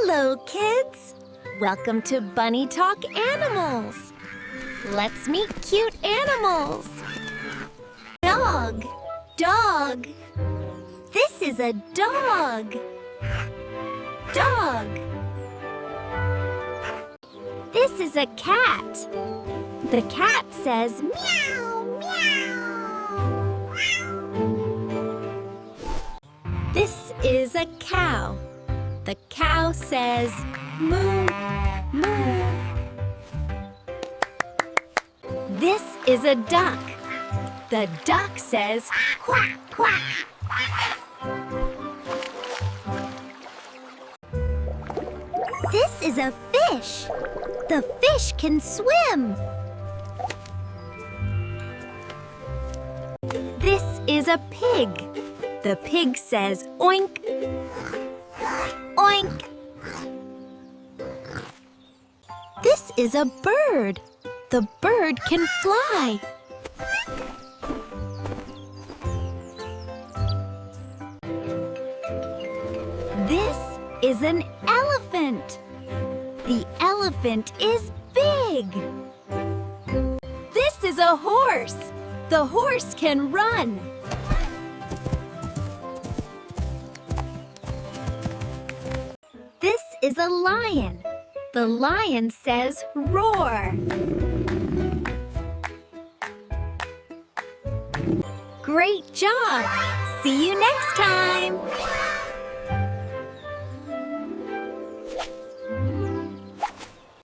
Hello, kids! Welcome to Bunny Talk Animals. Let's meet cute animals. Dog, dog. This is a dog. Dog. This is a cat. The cat says meow, meow. This is a cow. The cow says moo, moo. This is a duck. The duck says quack, quack. This is a fish. The fish can swim. This is a pig. The pig says oink, oink. This is a bird. The bird can fly. This is an elephant. The elephant is big. This is a horse. The horse can run. This is a lion. The lion says roar. Great job! See you next time!